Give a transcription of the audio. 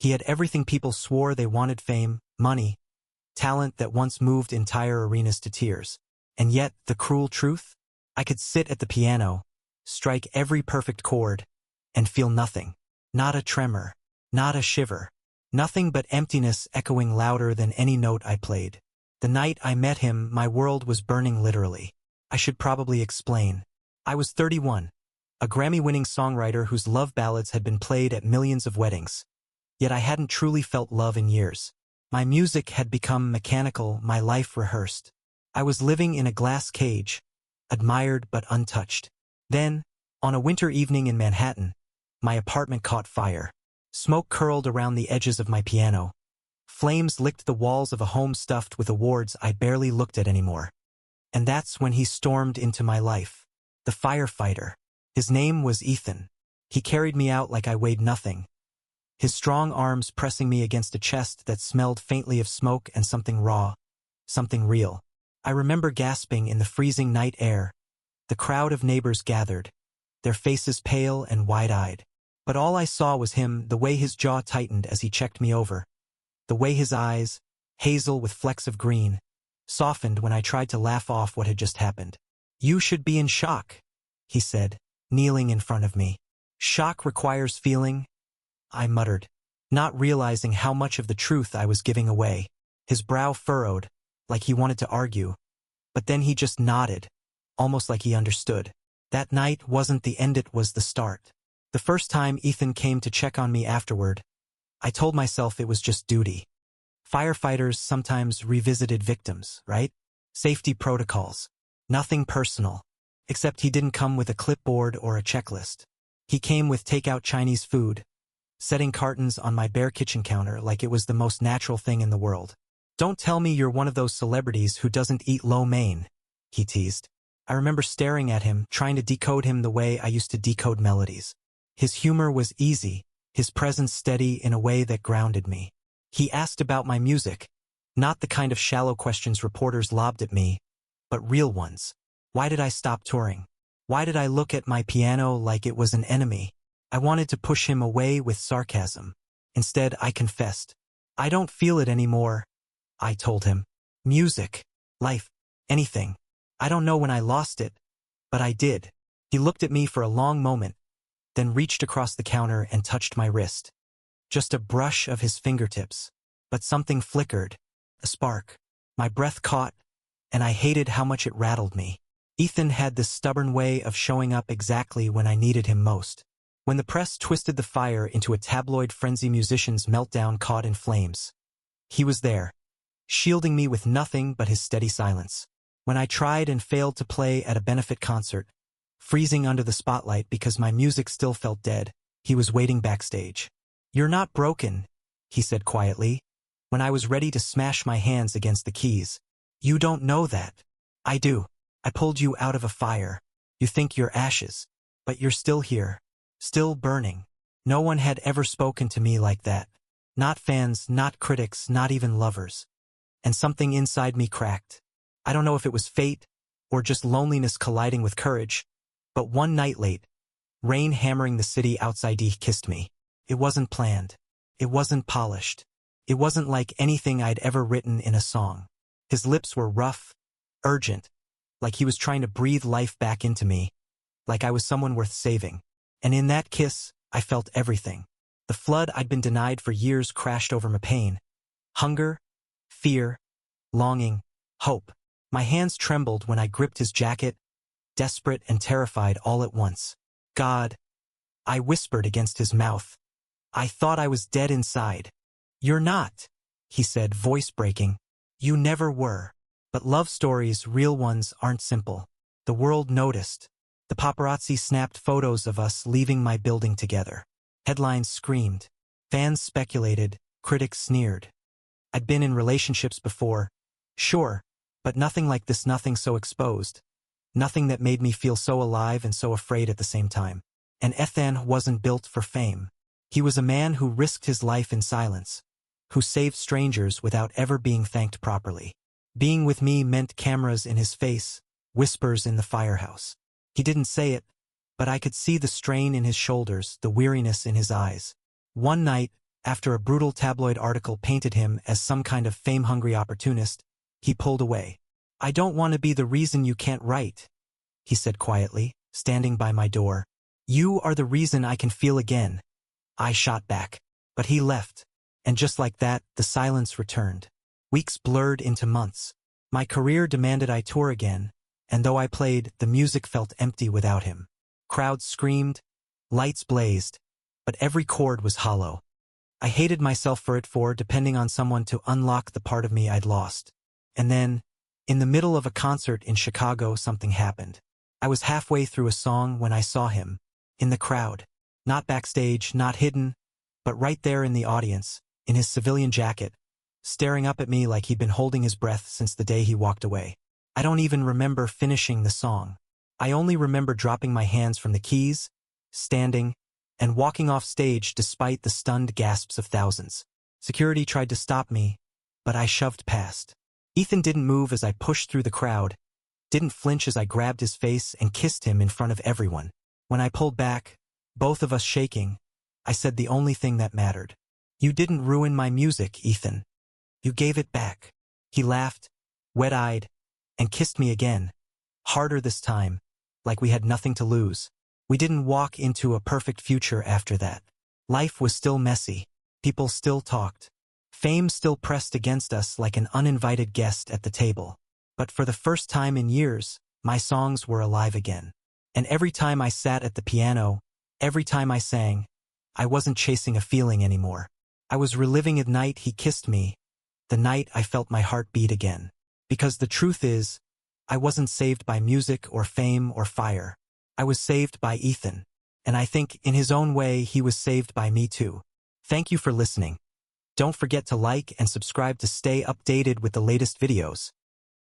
He had everything people swore they wanted: fame, money, talent that once moved entire arenas to tears. And yet, the cruel truth? I could sit at the piano, strike every perfect chord, and feel nothing. Not a tremor, not a shiver. Nothing but emptiness echoing louder than any note I played. The night I met him, my world was burning literally. I should probably explain. I was 31, a Grammy-winning songwriter whose love ballads had been played at millions of weddings. Yet I hadn't truly felt love in years. My music had become mechanical, my life rehearsed. I was living in a glass cage, admired but untouched. Then, on a winter evening in Manhattan, my apartment caught fire. Smoke curled around the edges of my piano. Flames licked the walls of a home stuffed with awards I barely looked at anymore. And that's when he stormed into my life. The firefighter. His name was Ethan. He carried me out like I weighed nothing, his strong arms pressing me against a chest that smelled faintly of smoke and something raw, something real. I remember gasping in the freezing night air. The crowd of neighbors gathered, their faces pale and wide-eyed. But all I saw was him, the way his jaw tightened as he checked me over, the way his eyes, hazel with flecks of green, softened when I tried to laugh off what had just happened. "You should be in shock," he said, kneeling in front of me. "Shock requires feeling," I muttered, not realizing how much of the truth I was giving away. His brow furrowed, like he wanted to argue, but then he just nodded, almost like he understood. That night wasn't the end, it was the start. The first time Ethan came to check on me afterward, I told myself it was just duty. Firefighters sometimes revisited victims, right? Safety protocols. Nothing personal. Except he didn't come with a clipboard or a checklist. He came with takeout Chinese food, setting cartons on my bare kitchen counter like it was the most natural thing in the world. "Don't tell me you're one of those celebrities who doesn't eat lo mein," he teased. I remember staring at him, trying to decode him the way I used to decode melodies. His humor was easy, his presence steady in a way that grounded me. He asked about my music, not the kind of shallow questions reporters lobbed at me, but real ones. Why did I stop touring? Why did I look at my piano like it was an enemy? I wanted to push him away with sarcasm. Instead, I confessed. "I don't feel it anymore," I told him. "Music, life, anything. I don't know when I lost it, but I did." He looked at me for a long moment, then reached across the counter and touched my wrist. Just a brush of his fingertips. But something flickered, a spark. My breath caught, and I hated how much it rattled me. Ethan had this stubborn way of showing up exactly when I needed him most. When the press twisted the fire into a tabloid frenzy, musician's meltdown caught in flames. He was there, shielding me with nothing but his steady silence. When I tried and failed to play at a benefit concert, freezing under the spotlight because my music still felt dead, he was waiting backstage. "You're not broken," he said quietly, when I was ready to smash my hands against the keys. "You don't know that. I do. I pulled you out of a fire. You think you're ashes, but you're still here, still burning." No one had ever spoken to me like that. Not fans, not critics, not even lovers. And something inside me cracked. I don't know if it was fate, or just loneliness colliding with courage, but one night late, rain hammering the city outside, he kissed me. It wasn't planned. It wasn't polished. It wasn't like anything I'd ever written in a song. His lips were rough, urgent, like he was trying to breathe life back into me, like I was someone worth saving. And in that kiss, I felt everything. The flood I'd been denied for years crashed over my pain. Hunger, fear, longing, hope. My hands trembled when I gripped his jacket, desperate and terrified all at once. "God," I whispered against his mouth. I thought I was dead inside. "You're not," he said, voice breaking. "You never were." But love stories, real ones, aren't simple. The world noticed. The paparazzi snapped photos of us leaving my building together. Headlines screamed. Fans speculated. Critics sneered. I'd been in relationships before, sure, but nothing like this, nothing so exposed. Nothing that made me feel so alive and so afraid at the same time. And Ethan wasn't built for fame. He was a man who risked his life in silence, who saved strangers without ever being thanked properly. Being with me meant cameras in his face, whispers in the firehouse. He didn't say it, but I could see the strain in his shoulders, the weariness in his eyes. One night, After a brutal tabloid article painted him as some kind of fame-hungry opportunist, he pulled away. "I don't want to be the reason you can't write," he said quietly, standing by my door. "You are the reason I can feel again." I shot back. But he left. And just like that, the silence returned. Weeks blurred into months. My career demanded I tour again, and though I played, the music felt empty without him. Crowds screamed, lights blazed, but every chord was hollow. I hated myself for depending on someone to unlock the part of me I'd lost. And then, in the middle of a concert in Chicago, something happened. I was halfway through a song when I saw him, in the crowd. Not backstage, not hidden, but right there in the audience, in his civilian jacket, staring up at me like he'd been holding his breath since the day he walked away. I don't even remember finishing the song. I only remember dropping my hands from the keys, standing, and walking off stage despite the stunned gasps of thousands. Security tried to stop me, but I shoved past. Ethan didn't move as I pushed through the crowd, didn't flinch as I grabbed his face and kissed him in front of everyone. When I pulled back, both of us shaking, I said the only thing that mattered. "You didn't ruin my music, Ethan. You gave it back." He laughed, wet-eyed, and kissed me again, harder this time, like we had nothing to lose. We didn't walk into a perfect future after that. Life was still messy. People still talked. Fame still pressed against us like an uninvited guest at the table. But for the first time in years, my songs were alive again. And every time I sat at the piano, every time I sang, I wasn't chasing a feeling anymore. I was reliving the night he kissed me, the night I felt my heart beat again. Because the truth is, I wasn't saved by music or fame or fire. I was saved by Ethan. And I think, in his own way, he was saved by me too. Thank you for listening. Don't forget to like and subscribe to stay updated with the latest videos.